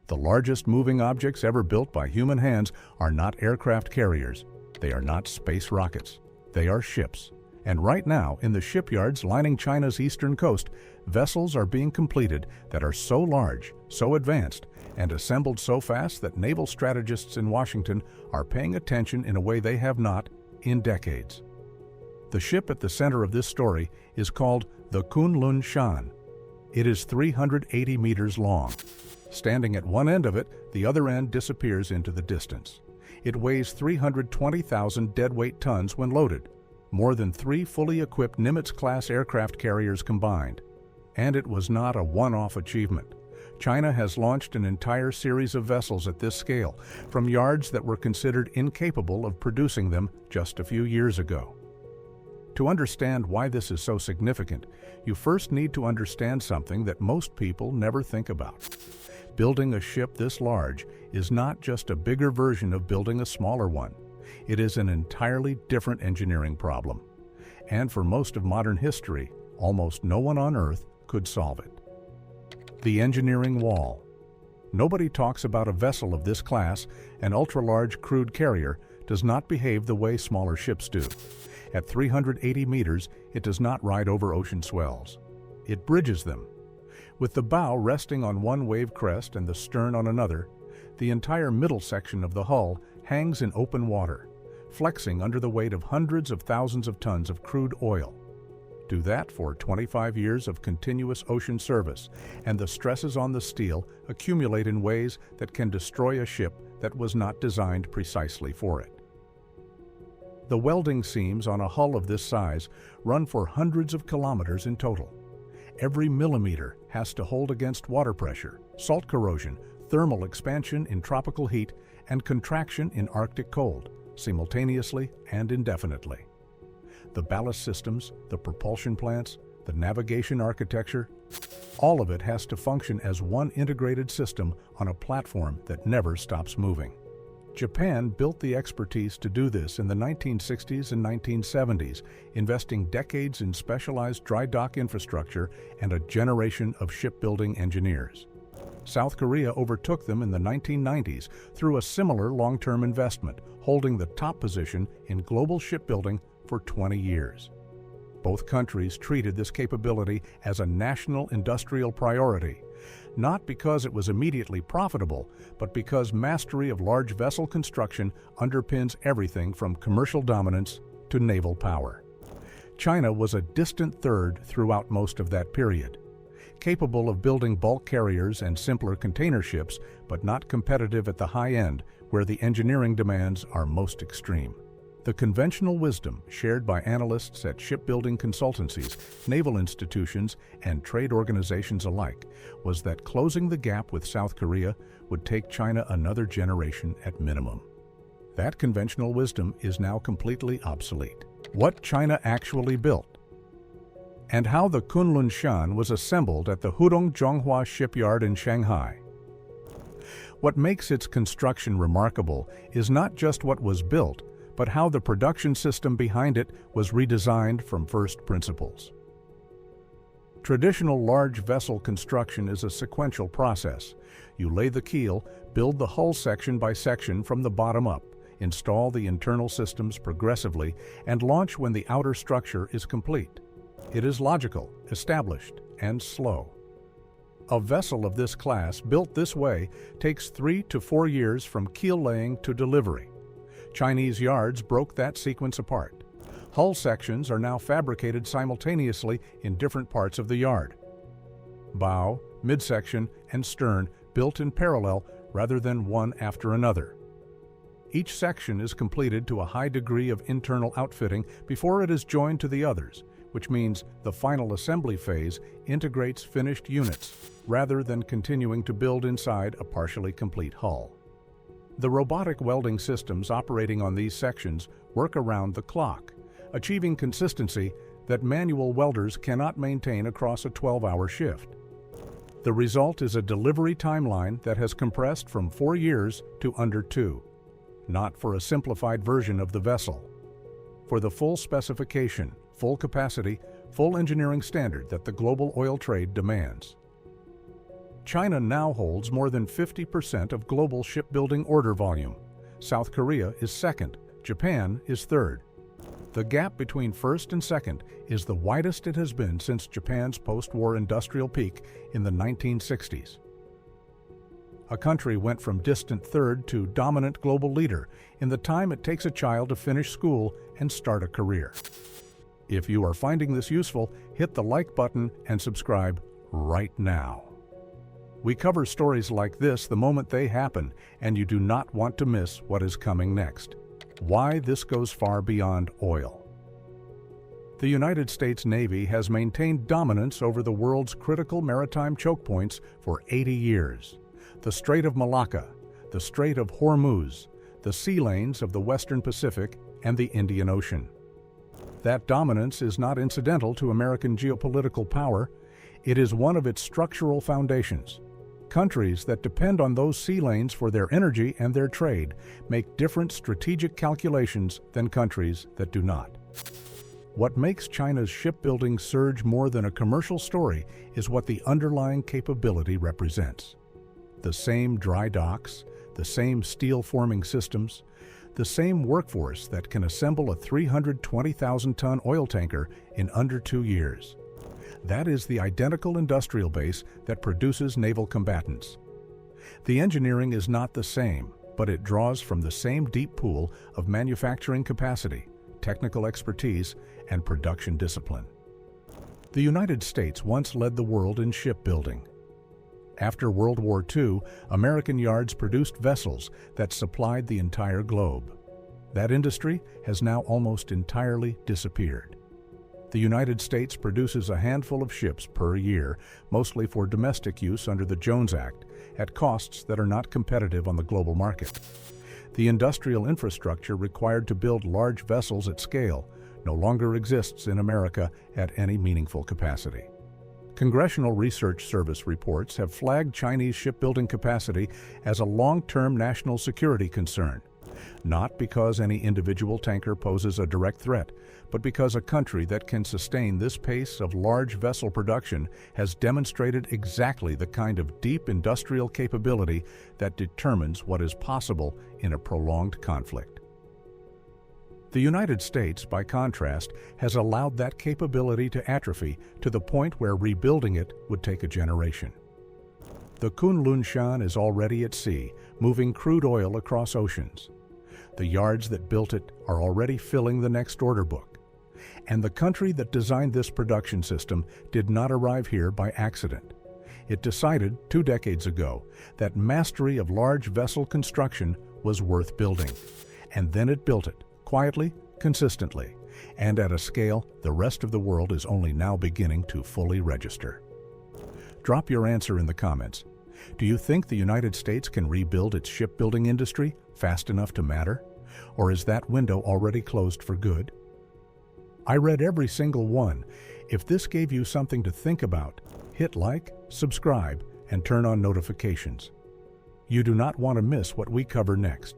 The largest moving objects ever built by human hands are not aircraft carriers. They are not space rockets. They are ships. And right now, in the shipyards lining China's eastern coast, vessels are being completed that are so large, so advanced, and assembled so fast that naval strategists in Washington are paying attention in a way they have not in decades. The ship at the center of this story is called the Kun Lun Shan. It is 380 meters long. Standing at one end of it, the other end disappears into the distance. It weighs 320,000 deadweight tons when loaded, more than 3 fully equipped Nimitz-class aircraft carriers combined. And it was not a one-off achievement. China has launched an entire series of vessels at this scale, from yards that were considered incapable of producing them just a few years ago. To understand why this is so significant, you first need to understand something that most people never think about. Building a ship this large is not just a bigger version of building a smaller one. It is an entirely different engineering problem. And for most of modern history, almost no one on Earth could solve it. The engineering wall. Nobody talks about a vessel of this class. An ultra-large crude carrier does not behave the way smaller ships do. At 380 meters, it does not ride over ocean swells. It bridges them. With the bow resting on one wave crest and the stern on another, the entire middle section of the hull hangs in open water, flexing under the weight of hundreds of thousands of tons of crude oil. Do that for 25 years of continuous ocean service, and the stresses on the steel accumulate in ways that can destroy a ship that was not designed precisely for it. The welding seams on a hull of this size run for hundreds of kilometers in total. Every millimeter has to hold against water pressure, salt corrosion, thermal expansion in tropical heat, and contraction in Arctic cold, simultaneously and indefinitely. The ballast systems, the propulsion plants, the navigation architecture, all of it has to function as one integrated system on a platform that never stops moving. Japan built the expertise to do this in the 1960s and 1970s, investing decades in specialized dry dock infrastructure and a generation of shipbuilding engineers. South Korea overtook them in the 1990s through a similar long-term investment, holding the top position in global shipbuilding for 20 years. Both countries treated this capability as a national industrial priority, not because it was immediately profitable, but because mastery of large vessel construction underpins everything from commercial dominance to naval power. China was a distant third throughout most of that period, capable of building bulk carriers and simpler container ships, but not competitive at the high end, where the engineering demands are most extreme. The conventional wisdom shared by analysts at shipbuilding consultancies, naval institutions, and trade organizations alike was that closing the gap with South Korea would take China another generation at minimum. That conventional wisdom is now completely obsolete. What China actually built, and how the Kun Lun Shan was assembled at the Hudong Zhonghua shipyard in Shanghai. What makes its construction remarkable is not just what was built, but how the production system behind it was redesigned from first principles. Traditional large vessel construction is a sequential process. You lay the keel, build the hull section by section from the bottom up, install the internal systems progressively, and launch when the outer structure is complete. It is logical, established, and slow. A vessel of this class built this way takes 3 to 4 years from keel laying to delivery. Chinese yards broke that sequence apart. Hull sections are now fabricated simultaneously in different parts of the yard. Bow, midsection, and stern built in parallel rather than one after another. Each section is completed to a high degree of internal outfitting before it is joined to the others, which means the final assembly phase integrates finished units rather than continuing to build inside a partially complete hull. The robotic welding systems operating on these sections work around the clock, achieving consistency that manual welders cannot maintain across a 12-hour shift. The result is a delivery timeline that has compressed from 4 years to under 2, not for a simplified version of the vessel, for the full specification, full capacity, full engineering standard that the global oil trade demands. China now holds more than 50% of global shipbuilding order volume. South Korea is second. Japan is third. The gap between first and second is the widest it has been since Japan's post-war industrial peak in the 1960s. A country went from distant third to dominant global leader in the time it takes a child to finish school and start a career. If you are finding this useful, hit the like button and subscribe right now. We cover stories like this the moment they happen, and you do not want to miss what is coming next. Why this goes far beyond oil. The United States Navy has maintained dominance over the world's critical maritime choke points for 80 years. The Strait of Malacca, the Strait of Hormuz, the sea lanes of the Western Pacific, and the Indian Ocean. That dominance is not incidental to American geopolitical power. It is one of its structural foundations. Countries that depend on those sea lanes for their energy and their trade make different strategic calculations than countries that do not. What makes China's shipbuilding surge more than a commercial story is what the underlying capability represents. The same dry docks, the same steel forming systems, the same workforce that can assemble a 320,000-ton oil tanker in under 2 years. That is the identical industrial base that produces naval combatants. The engineering is not the same, but it draws from the same deep pool of manufacturing capacity, technical expertise, and production discipline. The United States once led the world in shipbuilding. After World War II, American yards produced vessels that supplied the entire globe. That industry has now almost entirely disappeared. The United States produces a handful of ships per year, mostly for domestic use under the Jones Act, at costs that are not competitive on the global market. The industrial infrastructure required to build large vessels at scale no longer exists in America at any meaningful capacity. Congressional Research Service reports have flagged Chinese shipbuilding capacity as a long-term national security concern, not because any individual tanker poses a direct threat, but because a country that can sustain this pace of large vessel production has demonstrated exactly the kind of deep industrial capability that determines what is possible in a prolonged conflict. The United States, by contrast, has allowed that capability to atrophy to the point where rebuilding it would take a generation. The Kun Lun Shan is already at sea, moving crude oil across oceans. The yards that built it are already filling the next order book. And the country that designed this production system did not arrive here by accident. It decided 2 decades ago that mastery of large vessel construction was worth building. And then it built it, quietly, consistently, and at a scale the rest of the world is only now beginning to fully register. Drop your answer in the comments. Do you think the United States can rebuild its shipbuilding industry fast enough to matter? Or is that window already closed for good? I read every single one. If this gave you something to think about, hit like, subscribe, and turn on notifications. You do not want to miss what we cover next.